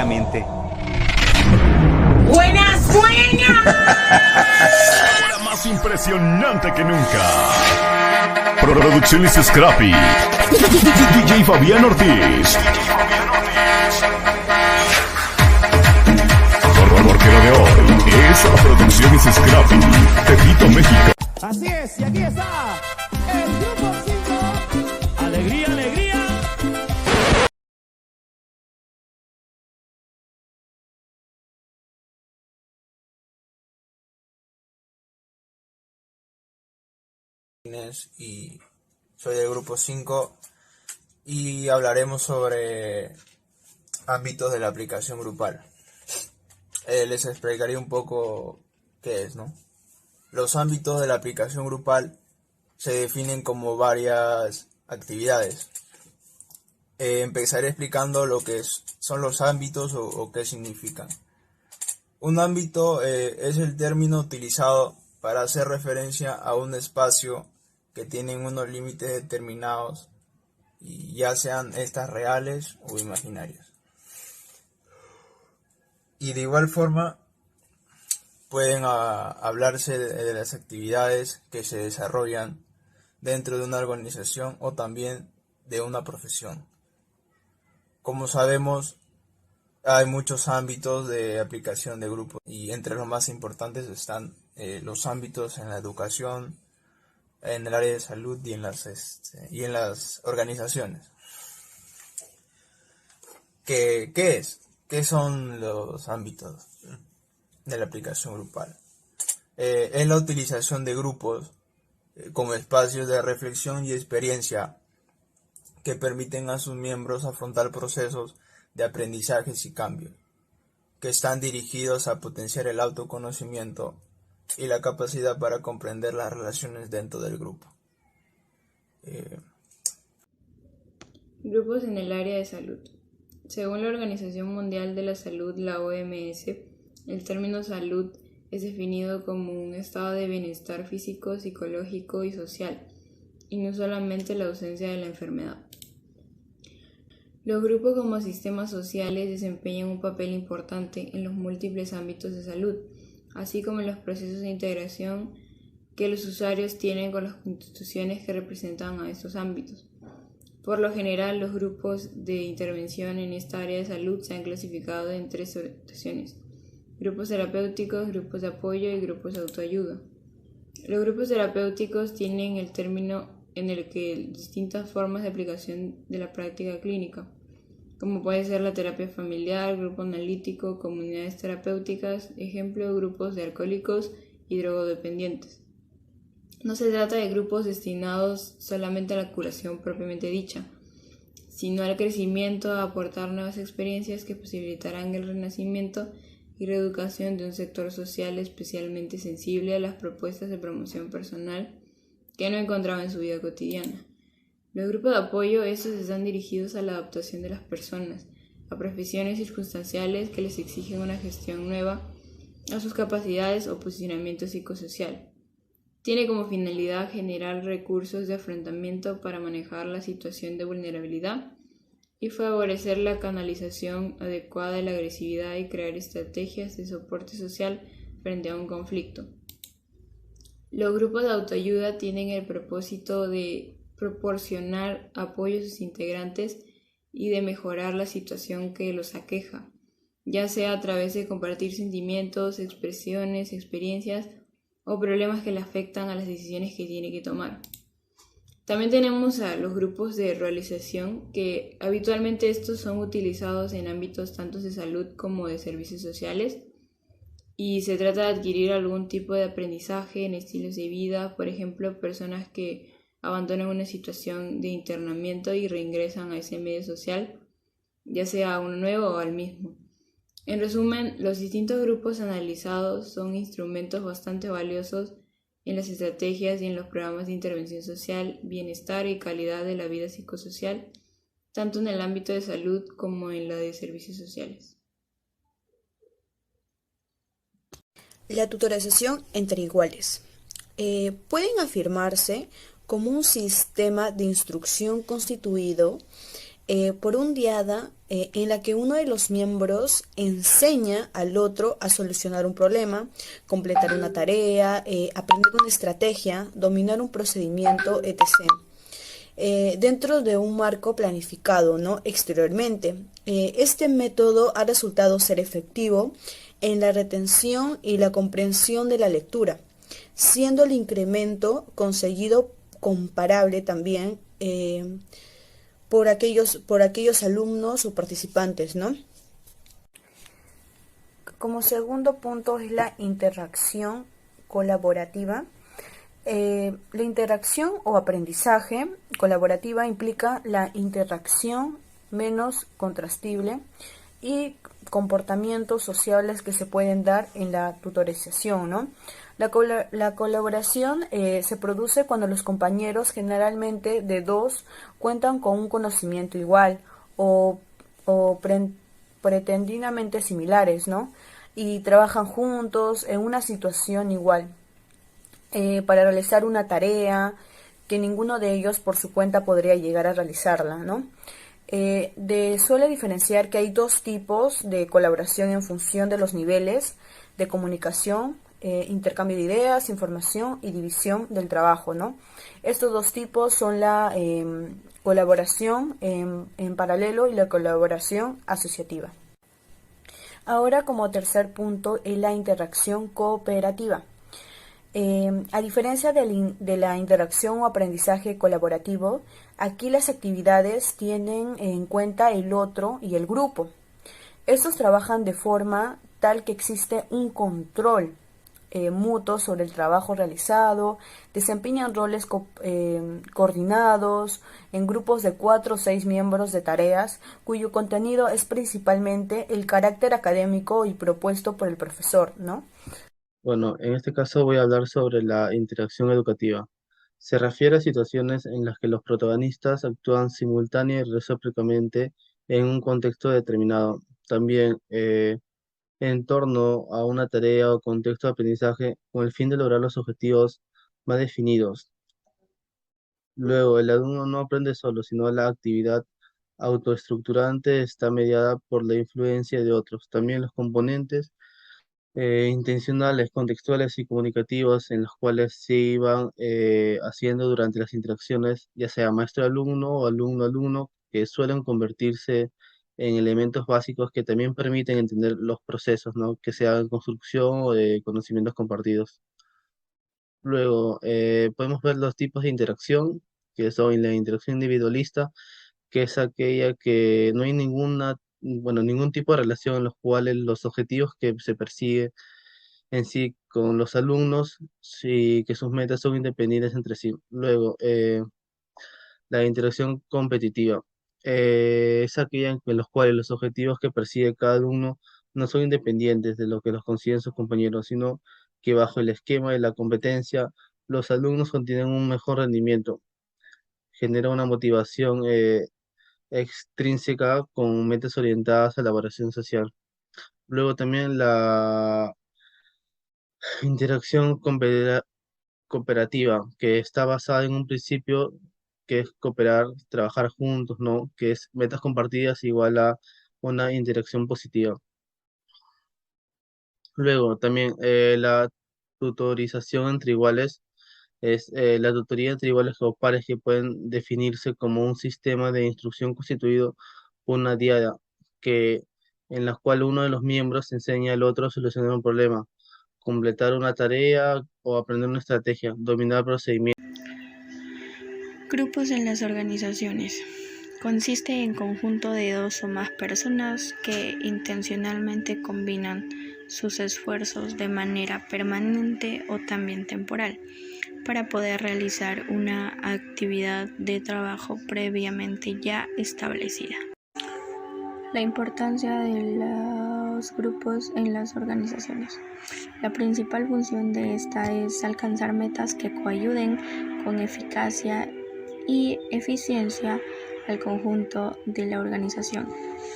públicamente. ¡Buenas, buenas! Ahora más impresionante que nunca. Producciones Scrappy. DJ Fabián Ortiz. Porque lo de hoy es Producciones Scrappy, Tepito, México. Así es, y aquí está el grupo 5. ¡Alegría, alegría! Y soy del grupo 5 y hablaremos sobre ámbitos de la aplicación grupal. Les explicaré un poco qué es, ¿no? Los ámbitos de la aplicación grupal se definen como varias actividades. Empezaré explicando lo que son los ámbitos o qué significan. Un ámbito es el término utilizado para hacer referencia a un espacio que tiene unos límites determinados, y ya sean estas reales o imaginarias. Y de igual forma pueden hablarse de las actividades que se desarrollan dentro de una organización o también de una profesión. Como sabemos, hay muchos ámbitos de aplicación de grupos y entre los más importantes están los ámbitos en la educación, en el área de salud y en las organizaciones. ¿Qué es? ¿Qué son los ámbitos de la aplicación grupal? Es la utilización de grupos como espacios de reflexión y experiencia que permiten a sus miembros afrontar procesos de aprendizajes y cambios, que están dirigidos a potenciar el autoconocimiento y la capacidad para comprender las relaciones dentro del grupo. Grupos en el área de salud. Según la Organización Mundial de la Salud, la OMS, el término salud es definido como un estado de bienestar físico, psicológico y social, y no solamente la ausencia de la enfermedad. Los grupos como sistemas sociales desempeñan un papel importante en los múltiples ámbitos de salud, así como en los procesos de integración que los usuarios tienen con las instituciones que representan a estos ámbitos. Por lo general, los grupos de intervención en esta área de salud se han clasificado en 3 orientaciones: grupos terapéuticos, grupos de apoyo y grupos de autoayuda. Los grupos terapéuticos tienen el término en el que distintas formas de aplicación de la práctica clínica, como puede ser la terapia familiar, grupo analítico, comunidades terapéuticas, ejemplo, grupos de alcohólicos y drogodependientes. No se trata de grupos destinados solamente a la curación propiamente dicha, sino al crecimiento, a aportar nuevas experiencias que posibilitarán el renacimiento y reeducación de un sector social especialmente sensible a las propuestas de promoción personal que no encontraba en su vida cotidiana. Los grupos de apoyo, estos están dirigidos a la adaptación de las personas a profesiones circunstanciales que les exigen una gestión nueva a sus capacidades o posicionamiento psicosocial. Tiene como finalidad generar recursos de afrontamiento para manejar la situación de vulnerabilidad y favorecer la canalización adecuada de la agresividad y crear estrategias de soporte social frente a un conflicto. Los grupos de autoayuda tienen el propósito de proporcionar apoyo a sus integrantes y de mejorar la situación que los aqueja, ya sea a través de compartir sentimientos, expresiones, experiencias o problemas que le afectan a las decisiones que tiene que tomar. También tenemos a los grupos de realización, que habitualmente estos son utilizados en ámbitos tanto de salud como de servicios sociales, y se trata de adquirir algún tipo de aprendizaje en estilos de vida, por ejemplo, personas que abandonan una situación de internamiento y reingresan a ese medio social, ya sea a uno nuevo o al mismo. En resumen, los distintos grupos analizados son instrumentos bastante valiosos en las estrategias y en los programas de intervención social, bienestar y calidad de la vida psicosocial, tanto en el ámbito de salud como en la de servicios sociales. La tutorización entre iguales. Pueden afirmarse como un sistema de instrucción constituido por un diada en la que uno de los miembros enseña al otro a solucionar un problema, completar una tarea, aprender una estrategia, dominar un procedimiento, etc. Dentro de un marco planificado, ¿no? Exteriormente. Este método ha resultado ser efectivo en la retención y la comprensión de la lectura, siendo el incremento conseguido comparable también por aquellos alumnos o participantes, ¿no? Como segundo punto es la interacción colaborativa. La interacción o aprendizaje colaborativa implica la interacción menos contrastible y comportamientos sociales que se pueden dar en la tutorización, ¿no? La colaboración se produce cuando los compañeros, generalmente de dos, cuentan con un conocimiento igual o pretendidamente similares, ¿no? Y trabajan juntos en una situación igual para realizar una tarea que ninguno de ellos por su cuenta podría llegar a realizarla, ¿no? Suele diferenciar que hay dos tipos de colaboración en función de los niveles de comunicación, intercambio de ideas, información y división del trabajo, ¿no? Estos dos tipos son la colaboración en paralelo y la colaboración asociativa. Ahora, como tercer punto, es la interacción cooperativa. A diferencia de la interacción o aprendizaje colaborativo, aquí las actividades tienen en cuenta el otro y el grupo. Estos trabajan de forma tal que existe un control mutuo sobre el trabajo realizado, desempeñan roles coordinados en grupos de 4 o 6 miembros de tareas, cuyo contenido es principalmente el carácter académico y propuesto por el profesor, ¿no? Bueno, en este caso voy a hablar sobre la interacción educativa. Se refiere a situaciones en las que los protagonistas actúan simultánea y recíprocamente en un contexto determinado. También en torno a una tarea o contexto de aprendizaje con el fin de lograr los objetivos más definidos. Luego, el alumno no aprende solo, sino la actividad autoestructurante está mediada por la influencia de otros. También los componentes intencionales, contextuales y comunicativos en los cuales se iban haciendo durante las interacciones, ya sea maestro-alumno o alumno-alumno, que suelen convertirse en elementos básicos que también permiten entender los procesos, ¿no? Que sea en construcción o de conocimientos compartidos. Luego, podemos ver los tipos de interacción, que son la interacción individualista, que es aquella que no hay ningún tipo de relación en los cuales los objetivos que se persigue en sí con los alumnos, sí, que sus metas son independientes entre sí. Luego, la interacción competitiva es aquella en los cuales los objetivos que persigue cada alumno no son independientes de lo que los consiguen sus compañeros, sino que bajo el esquema de la competencia, los alumnos obtienen un mejor rendimiento, genera una motivación extrínseca con metas orientadas a la evaluación social. Luego también la interacción cooperativa, que está basada en un principio que es cooperar, trabajar juntos, ¿no? Que es metas compartidas igual a una interacción positiva. Luego también la tutorización entre iguales es la tutoría entre iguales o pares que pueden definirse como un sistema de instrucción constituido por una diada que en la cual uno de los miembros enseña al otro a solucionar un problema, completar una tarea o aprender una estrategia, dominar procedimientos. Grupos en las organizaciones. Consiste en conjunto de 2 o más personas que intencionalmente combinan sus esfuerzos de manera permanente o también temporal para poder realizar una actividad de trabajo previamente ya establecida. La importancia de los grupos en las organizaciones. La principal función de esta es alcanzar metas que coayuden con eficacia y eficiencia al conjunto de la organización.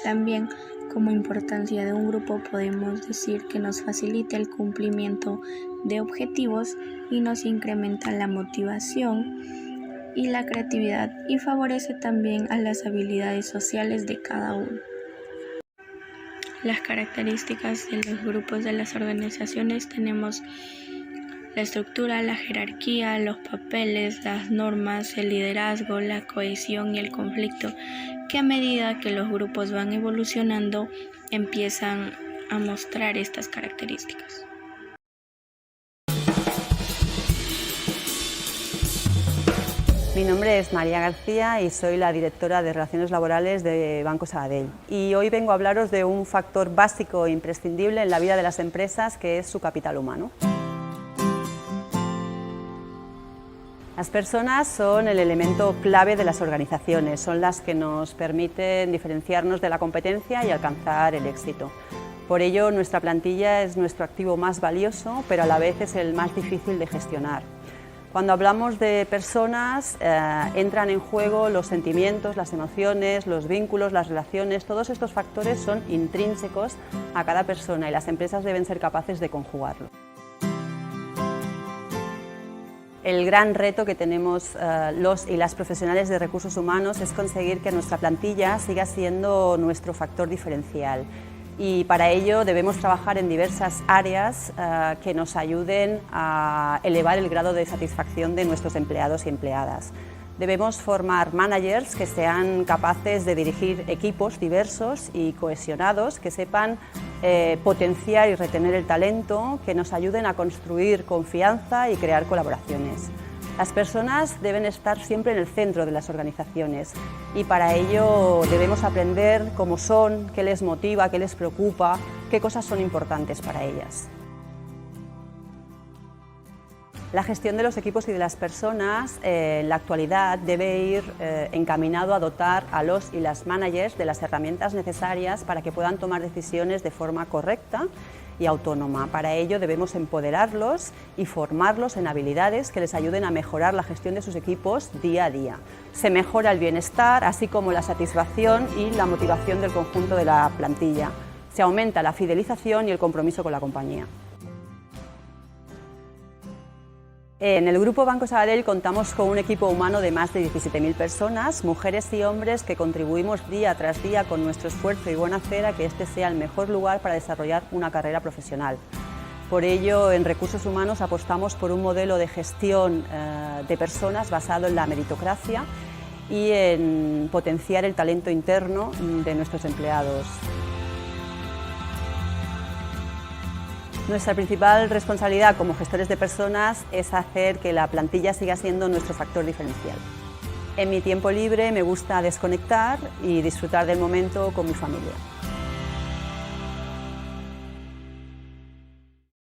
También, como importancia de un grupo, podemos decir que nos facilita el cumplimiento de objetivos y nos incrementa la motivación y la creatividad, y favorece también a las habilidades sociales de cada uno. Las características de los grupos de las organizaciones tenemos la estructura, la jerarquía, los papeles, las normas, el liderazgo, la cohesión y el conflicto, que a medida que los grupos van evolucionando empiezan a mostrar estas características. Mi nombre es María García y soy la directora de Relaciones Laborales de Banco Sabadell. Y hoy vengo a hablaros de un factor básico e imprescindible en la vida de las empresas, que es su capital humano. Las personas son el elemento clave de las organizaciones, son las que nos permiten diferenciarnos de la competencia y alcanzar el éxito. Por ello, nuestra plantilla es nuestro activo más valioso, pero a la vez es el más difícil de gestionar. Cuando hablamos de personas, entran en juego los sentimientos, las emociones, los vínculos, las relaciones. Todos estos factores son intrínsecos a cada persona y las empresas deben ser capaces de conjugarlo. El gran reto que tenemos los y las profesionales de recursos humanos es conseguir que nuestra plantilla siga siendo nuestro factor diferencial. Y para ello debemos trabajar en diversas áreas que nos ayuden a elevar el grado de satisfacción de nuestros empleados y empleadas. Debemos formar managers que sean capaces de dirigir equipos diversos y cohesionados, que sepan potenciar y retener el talento, que nos ayuden a construir confianza y crear colaboraciones. Las personas deben estar siempre en el centro de las organizaciones y para ello debemos aprender cómo son, qué les motiva, qué les preocupa, qué cosas son importantes para ellas. La gestión de los equipos y de las personas en la actualidad debe ir encaminado a dotar a los y las managers de las herramientas necesarias para que puedan tomar decisiones de forma correcta y autónoma. Para ello debemos empoderarlos y formarlos en habilidades que les ayuden a mejorar la gestión de sus equipos día a día. Se mejora el bienestar, así como la satisfacción y la motivación del conjunto de la plantilla. Se aumenta la fidelización y el compromiso con la compañía. En el Grupo Banco Sabadell contamos con un equipo humano de más de 17.000 personas, mujeres y hombres que contribuimos día tras día con nuestro esfuerzo y buena fe a que este sea el mejor lugar para desarrollar una carrera profesional. Por ello, en Recursos Humanos apostamos por un modelo de gestión de personas basado en la meritocracia y en potenciar el talento interno de nuestros empleados. Nuestra principal responsabilidad como gestores de personas es hacer que la plantilla siga siendo nuestro factor diferencial. En mi tiempo libre me gusta desconectar y disfrutar del momento con mi familia.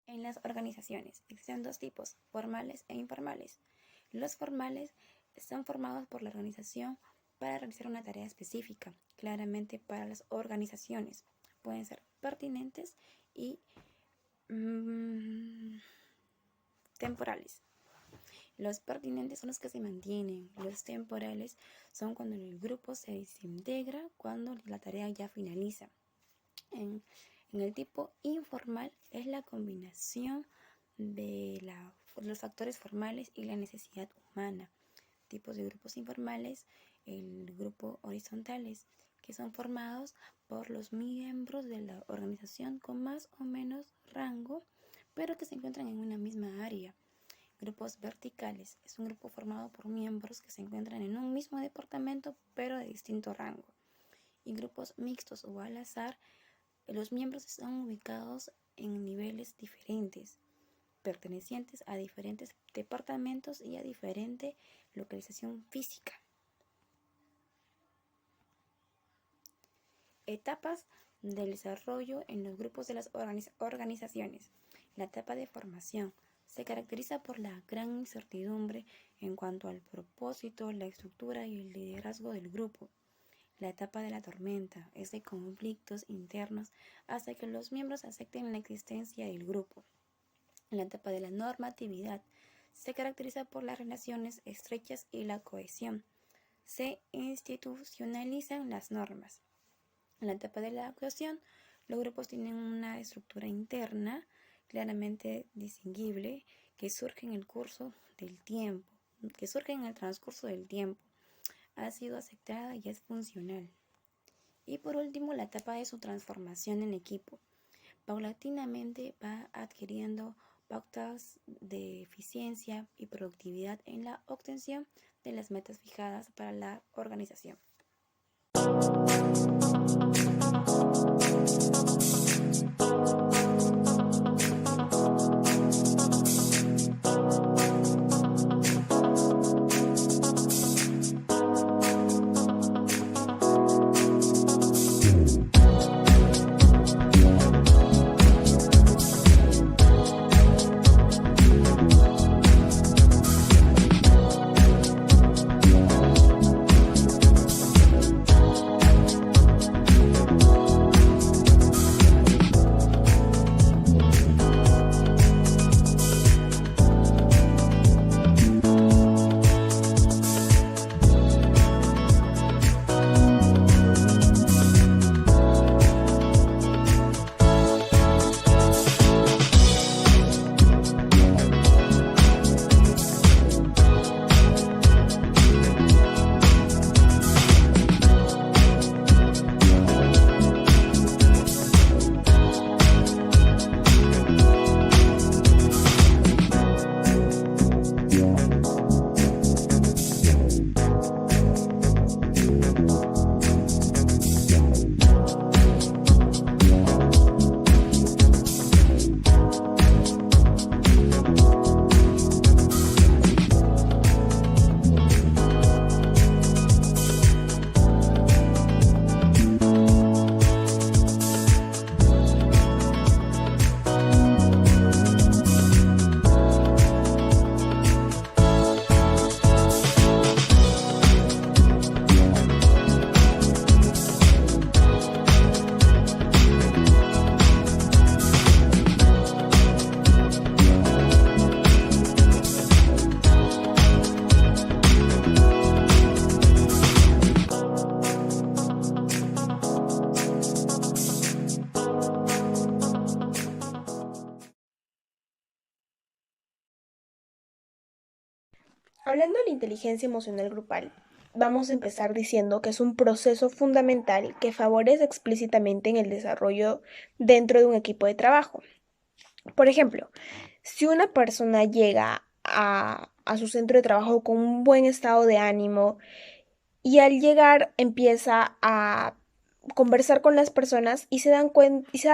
En las organizaciones existen dos tipos, formales e informales. Los formales están formados por la organización para realizar una tarea específica, claramente para las organizaciones. Pueden ser pertinentes y temporales. Los pertinentes son los que se mantienen, los temporales son cuando el grupo se desintegra, cuando la tarea ya finaliza. En el tipo informal es la combinación de los factores formales y la necesidad humana. Tipos de grupos informales, el grupo horizontales, que son formados por los miembros de la organización con más o menos rango, pero que se encuentran en una misma área. Grupos verticales es un grupo formado por miembros que se encuentran en un mismo departamento, pero de distinto rango. Y grupos mixtos o al azar, los miembros están ubicados en niveles diferentes, pertenecientes a diferentes departamentos y a diferente localización física. Etapas del desarrollo en los grupos de las organizaciones. La etapa de formación se caracteriza por la gran incertidumbre en cuanto al propósito, la estructura y el liderazgo del grupo. La etapa de la tormenta es de conflictos internos hasta que los miembros acepten la existencia del grupo. La etapa de la normatividad se caracteriza por las relaciones estrechas y la cohesión. Se institucionalizan las normas. En la etapa de la cohesión, los grupos tienen una estructura interna claramente distinguible que surge en el curso del tiempo. que surgen en el transcurso del tiempo. Ha sido aceptada y es funcional. Y por último, la etapa de su transformación en equipo. Paulatinamente va adquiriendo pautas de eficiencia y productividad en la obtención de las metas fijadas para la organización. Hablando de la inteligencia emocional grupal, vamos a empezar diciendo que es un proceso fundamental que favorece explícitamente en el desarrollo dentro de un equipo de trabajo. Por ejemplo, si una persona llega a su centro de trabajo con un buen estado de ánimo y al llegar empieza a conversar con las personas y se da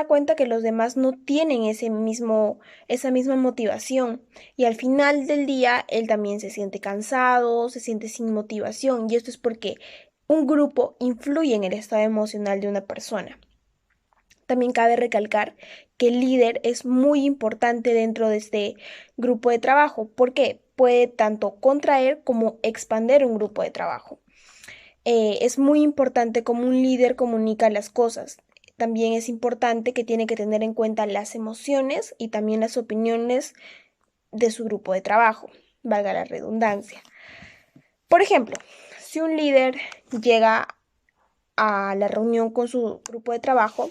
cuenta que los demás no tienen esa misma motivación, y al final del día él también se siente cansado, se siente sin motivación, y esto es porque un grupo influye en el estado emocional de una persona. También cabe recalcar que el líder es muy importante dentro de este grupo de trabajo, porque puede tanto contraer como expandir un grupo de trabajo. Es muy importante cómo un líder comunica las cosas. También es importante que tiene que tener en cuenta las emociones y también las opiniones de su grupo de trabajo, valga la redundancia. Por ejemplo, si un líder llega a la reunión con su grupo de trabajo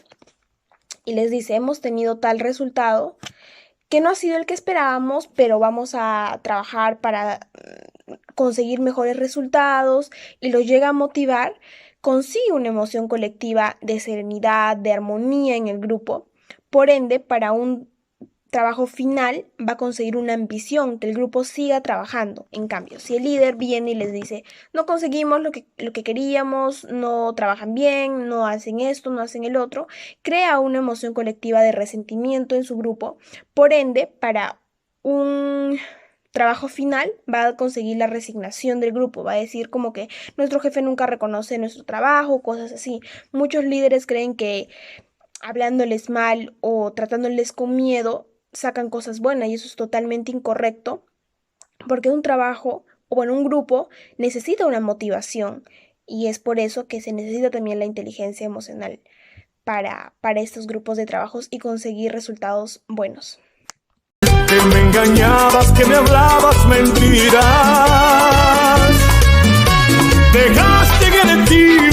y les dice: hemos tenido tal resultado que no ha sido el que esperábamos, pero vamos a trabajar para conseguir mejores resultados, y los llega a motivar, consigue una emoción colectiva de serenidad, de armonía en el grupo. Por ende, para un trabajo final va a conseguir una ambición, que el grupo siga trabajando. En cambio, si el líder viene y les dice: no conseguimos lo que queríamos, no trabajan bien, no hacen esto, no hacen el otro, crea una emoción colectiva de resentimiento en su grupo. Por ende, para un trabajo final va a conseguir la resignación del grupo, va a decir como que nuestro jefe nunca reconoce nuestro trabajo, cosas así. Muchos líderes creen que hablándoles mal o tratándoles con miedo sacan cosas buenas, y eso es totalmente incorrecto, porque un trabajo un grupo necesita una motivación, y es por eso que se necesita también la inteligencia emocional para estos grupos de trabajos y conseguir resultados buenos. Que me engañabas, que me hablabas mentiras, dejaste que de ti